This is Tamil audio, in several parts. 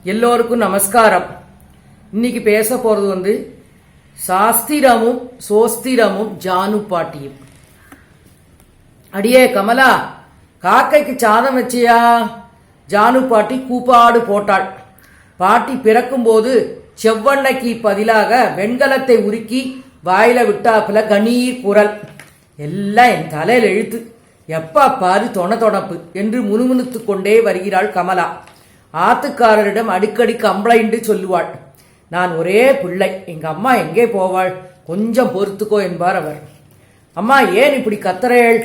எல்லோருக்கும் நமஸ்காரம். இன்னைக்கு பேச போறது சாஸ்திரமும் சோஸ்திரமும் ஜானு பாட்டியும். அடியே கமலா, காக்கைக்கு சாதம் வச்சியா? ஜானு பாட்டி கூப்பாடு போட்டாள். பாட்டி பிறக்கும் போது செவ்வண்ணைக்கு பதிலாக வெண்கலத்தை உருக்கி வாயில விட்டாப்புல கணீர் குரல். எல்லாம் என் தலையில் எழுத்து. எப்ப பாரு தொணப்பு என்று முணுமுணுத்து கொண்டே வருகிறாள் கமலா. ஆத்துக்காரரிடம் அடிக்கடி கம்ப்ளைண்ட் சொல்லுவாள். நான் ஒரே பிள்ளை, எங்க அம்மா எங்கே போவாள், கொஞ்சம் பொறுத்துக்கோ என்பார் அவர். அம்மா ஏன் இப்படி கத்துறேள்?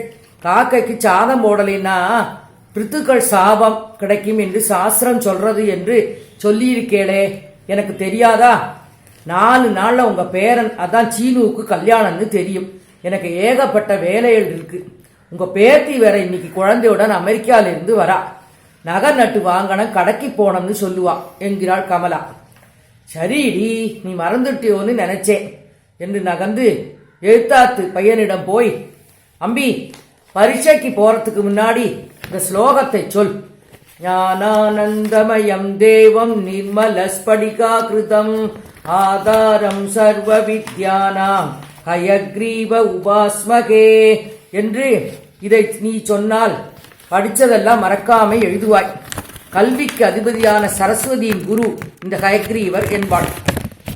காக்கைக்கு சாதம் போடலைன்னா பிருத்துக்கள் சாபம் கிடைக்கும் என்று சாஸ்திரம் சொல்றது என்று சொல்லியிருக்கேளே, எனக்கு தெரியாதா? 4 நாள்ல உங்க பேரன், அதான் சீனுவுக்கு கல்யாணம்னு தெரியும். எனக்கு ஏகப்பட்ட வேலைகள் இருக்கு. உங்க பேத்தி வேற இன்னைக்கு குழந்தையுடன் அமெரிக்கால இருந்து வரா. நகை நட்டு வாங்கணும், கடைக்கு போனோம்னு சொல்லுவா என்கிறாள் கமலா. சரிடி, நீ மறந்துட்டியோன்னு நினைச்சேன் என்று நகர்ந்து எழுத்தாத்து பையனிடம் போய், அம்பி பரீட்சைக்கு போறதுக்கு முன்னாடி இந்த ஸ்லோகத்தை சொல். ஞானானந்தமயம் தேவம் நிர்மலஸ்படிகா கிருதம் ஆதாரம் சர்வ வித்யானாம் ஹயக்ரீவ உபாஸ்மகே என்று இதை நீ சொன்னால் படிச்சதெல்லாம் மறக்காம எழுதுவாய். கல்விக்கு அதிபதியான சரஸ்வதியின் குரு இந்த ஹயக்ரீவர் என்பாள்.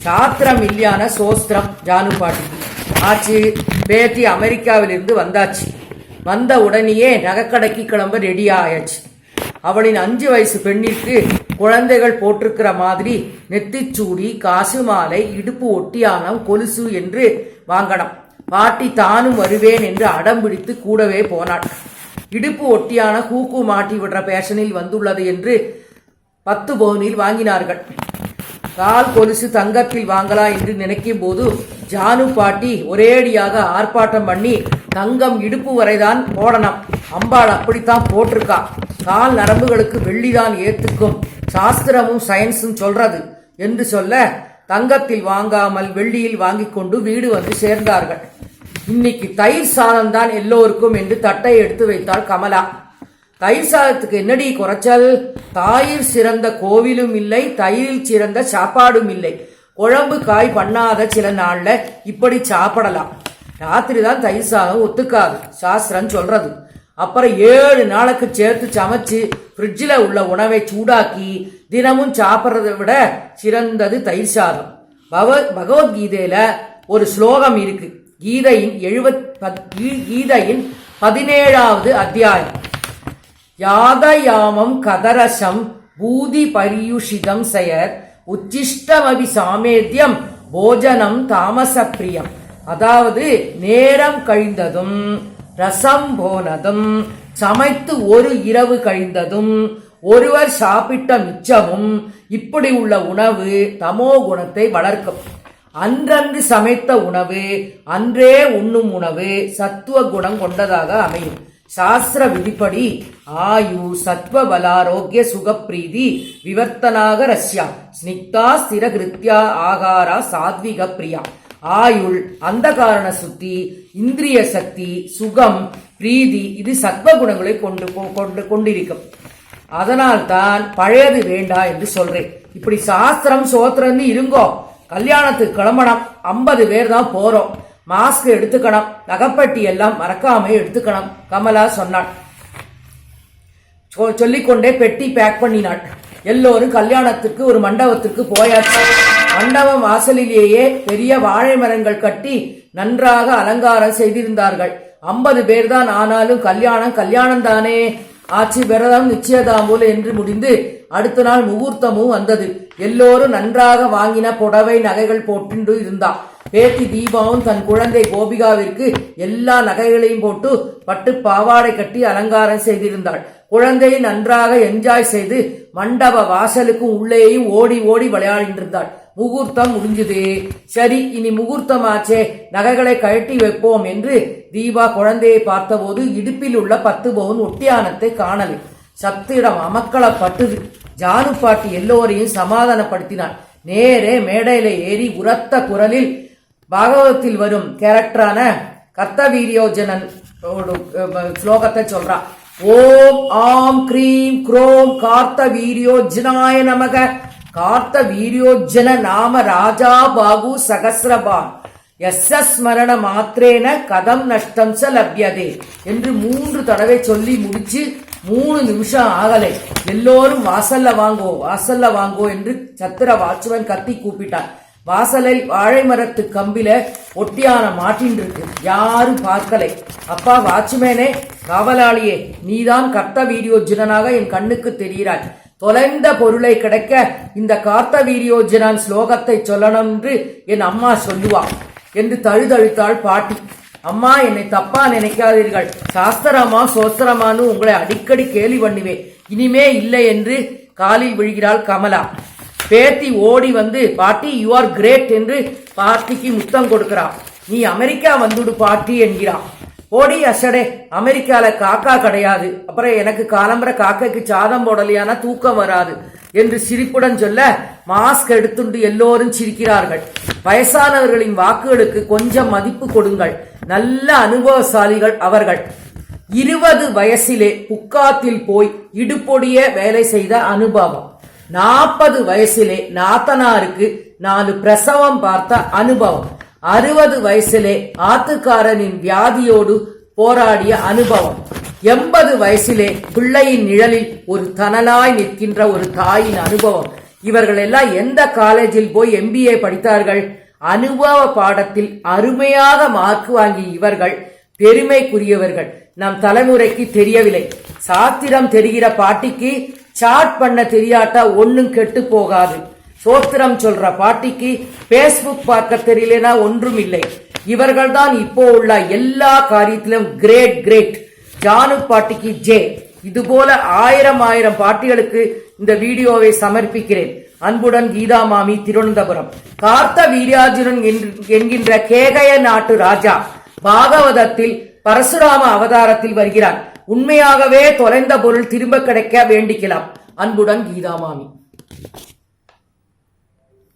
சாத்திரம் இல்லையான சோஸ்திரம் ஜானு பாட்டிக்கு ஆச்சு. பேத்தி அமெரிக்காவிலிருந்து வந்தாச்சு. வந்த உடனேயே நகைக்கடைக்கு கிளம்ப ரெடி ஆயாச்சு. அவளின் 5 வயசு பெண்ணிற்கு குழந்தைகள் போட்டிருக்கிற மாதிரி நெத்திச்சூடி, காசு மாலை, இடுப்பு ஒட்டியானம், கொலுசு என்று வாங்கணும். பாட்டி தானும் வருவேன் என்று அடம் பிடித்து கூடவே போனாள். இடுப்பு ஒட்டியான கூக்கு மாட்டி விடுற பேஷனில் வந்துள்ளது என்று 10 பவுனில் வாங்கினார்கள். கால் கொலுசு தங்கத்தில் வாங்கலாம் என்று நினைக்கும் போது ஜானு பாட்டி ஒரேடியாக ஆர்ப்பாட்டம் பண்ணி, தங்கம் இடுப்பு வரைதான் போடணும், அம்பாள் அப்படித்தான் போட்டிருக்கா, கால் நரம்புகளுக்கு வெள்ளிதான் ஏத்துக்கும், சாஸ்திரமும் சயின்ஸும் சொல்றது என்று சொல்ல, தங்கத்தில் வாங்காமல் வெள்ளியில் வாங்கி கொண்டு வீடு வந்து சேர்ந்தார்கள். இன்னைக்கு தயிர் சாதம் தான் எல்லோருக்கும் என்று தட்டை எடுத்து வைத்தாள் கமலா. தயிர் சாதத்துக்கு என்னடி குறைச்சல்? தாயிர் சிறந்த கோவிலும் இல்லை, தயிரில் சிறந்த சாப்பாடும் இல்லை. குழம்பு காய் பண்ணாத சில நாள்ல இப்படி சாப்பிடலாம். ராத்திரி தான் தயிர் சாதம் ஒத்துக்காது, சாஸ்திரம் சொல்றது. அப்புறம் 7 நாளுக்கு சேர்த்து சமைச்சு ஃப்ரிட்ஜில் உள்ள உணவை சூடாக்கி தினமும் சாப்பிட்றதை விட சிறந்தது தயிர் சாதம். பகவத்கீதையில ஒரு ஸ்லோகம் இருக்கு. கீதையின் 17வது அத்தியாயம். யாதயாமம் கதரசம் பூதி பரியுஷிதம் செயர் உச்சிஷ்டமபி சாமேத்தியம் போஜனம் தாமச பிரியம். அதாவது நேரம் கழிந்ததும் ரசம் போனதும் சமைத்து ஒரு இரவு கழிந்ததும் ஒருவர் சாப்பிட்ட மிச்சமும் இப்படி உள்ள உணவு தமோ குணத்தை வளர்க்கும். அன்றன்று சமைத்த உணவு, அன்றே உண்ணும் உணவு சத்துவ குணம் கொண்டதாக அமையும். சாஸ்திர விதிப்படி ஆயு சத்வ பலாரோக்கிய சுகப்பிரீதி விவர்த்தனாக ரஷ்யா ஸ்னிக்தா ஸ்திர கிருத்யா ஆகாரா சாத்விக பிரியா. ஆயுள், அந்த காரண சுத்தி, இந்திரிய சக்தி, சுகம், பிரீதி இது சத்வ குணங்களை கொண்டிருக்கும். அதனால் தான் பழையது வேண்டா என்று சொல்றேன். இப்படி சாஸ்திரம் சோத்திரன்னு இருங்கோ. கல்யாணத்துக்கு கிளம்பணும், 50 பேர் தான் போறோம். மாஸ்க் எடுத்துக்கணும், நகைப்பட்டி எல்லாம் மறக்காம எடுத்துக்கணும் கமலா சொன்னாள். சொல்லிக்கொண்டே பெட்டி பேக் பண்ணினாள். எல்லோரும் கல்யாணத்திற்கு ஒரு மண்டபத்திற்கு போயாச்சு. மண்டபம் வாசலிலேயே பெரிய வாழை மரங்கள் கட்டி நன்றாக அலங்காரம் செய்திருந்தார்கள். 50 பேர் தான், ஆனாலும் கல்யாணம் தானே ஆச்சு. விரதம் நிச்சயதாம்பூல் என்று முடிந்து அடுத்த நாள் முகூர்த்தமும் வந்தது. எல்லோரும் நன்றாக வாங்கின புடவை நகைகள் போட்டு இருந்தா. பேத்தி தீபாவும் தன் குழந்தை கோபிகாவிற்கு எல்லா நகைகளையும் போட்டு பட்டு பாவாடை கட்டி அலங்காரம் செய்திருந்தாள். குழந்தை நன்றாக என்ஜாய் செய்து மண்டப வாசலுக்கும் உள்ளேயும் ஓடி ஓடி விளையாடிருந்தாள். முகூர்த்தம் முடிஞ்சது. சரி, இனி முகூர்த்தமாச்சே, நகைகளை கழட்டி வைப்போம் என்று தீபா குழந்தையை பார்த்தபோது இடுப்பில் உள்ள 10 பவுன் ஒட்டியானத்தை காணலை. சத்திரம் அமக்களப்பட்டது. ஜானு பாட்டி எல்லோரையும் சமாதானப்படுத்தினாள். நேரே மேடையில ஏறி உரத்த குரலில் பாகவதத்தில் வரும் கேரக்டரான கர்த்தவீரியோஜனன் ஸ்லோகத்தை சொல்றா. ஓம் ஆம் க்ரீம் க்ரோம் கார்த்த வீரியோஜனாய நமக. கார்த்த வீரியோஜன நாம ராஜா பாகு சகசிரபான் ஸ்மரண மாத்திரேன கதம் நஷ்டம் ச லப்யதே என்று 3 தடவை சொல்லி முடிச்சு 3 நிமிஷம் ஆகலை. எல்லோரும் வாசல்ல வாங்கோ என்று சத்திர வாட்ச்மேன் கத்தி கூப்பிட்டார். வாசலில் வாழை மரத்து கம்பில ஒட்டியான மாட்டின் இருக்கு. யாரும் பார்க்கலை. அப்பா வாட்ச்மேனே, காவலாளியே, நீதான் கர்த்த வீரியோஜனாக என் கண்ணுக்கு தெரிகிறாய். தொலைந்த பொருளை கிடைக்க இந்த கார்த்த வீரியோஜனான் ஸ்லோகத்தை சொல்லணும் என்று என் அம்மா சொல்லுவா என்று தழுதழுத்தாள் பாட்டி. அம்மா, என்னை தப்பா நினைக்காதீர்கள். சாஸ்திரமா சோஸ்திரமானு உங்களை அடிக்கடி கேலி பண்ணுவேன். இனிமே இல்லை என்று காலில் விழுகிறாள் கமலா. பேத்தி ஓடி வந்து, பாட்டி யூ ஆர் கிரேட் என்று பாட்டிக்கு முத்தம் கொடுக்கிறா. நீ அமெரிக்கா வந்துடு பாட்டி என்கிறா. ஓடி அசடே, அமெரிக்கால காக்கா கிடையாது. அப்புறம் எனக்கு காலம்பர காக்கைக்கு சாதம் போடலையானா தூக்கம் வராது என்று சிரிப்புடன் சொல்ல மாஸ்க் எடுத்துண்டு எல்லோரும் சிரிக்கிறார்கள். வயசானவர்களின் வாக்குகளுக்கு கொஞ்சம் மதிப்பு கொடுங்கள். நல்ல அனுபவசாலிகள் அவர்கள். 20 வயசிலே புக்காத்தில் போய் இடுப்பொடிய வேலை செய்த அனுபவம். 40 வயசிலே நாத்தனாருக்கு 4 பிரசவம் பார்த்த அனுபவம். 60 வயசிலே ஆத்துக்காரனின் வியாதியோடு போராடிய அனுபவம். 80 வயசிலே பிள்ளையின் நிழலில் ஒரு தனலாய் நிற்கின்ற ஒரு தாயின் அனுபவம். இவர்கள் எல்லாம் எந்த காலேஜில் போய் MBA படித்தார்கள்? அனுபவ பாடத்தில் அருமையாக மார்க் வாங்கி இவர்கள் பெருமைக்குரியவர்கள். நம் தலைமுறைக்கு தெரியவில்லை. சாத்திரம் தெரிகிற பாட்டிக்கு சாட் பண்ண தெரியாட்டா ஒன்னும் கெட்டு போகாது. சோத்திரம் சொல்ற பாட்டிக்கு பேஸ்புக் பார்க்க தெரியலனா ஒன்றும் இல்லை. இவர்கள்தான் இப்போ உள்ள எல்லா காரியத்திலும் கிரேட். ஜானு பாட்டிக்கு ஜே. இதுபோல 1000 பாட்டிகளுக்கு இந்த வீடியோவை சமர்ப்பிக்கிறேன். அன்புடன் கீதா மாமி, திருவனந்தபுரம். கார்த்த வீரியார்ஜுனன் என்கின்ற கேகய நாட்டு ராஜா பாகவதத்தில் பரசுராம அவதாரத்தில் வருகிறார். உண்மையாகவே தொலைந்த பொருள் திரும்ப கிடைக்க வேண்டிக்கலாம். அன்புடன் கீதா மாமி.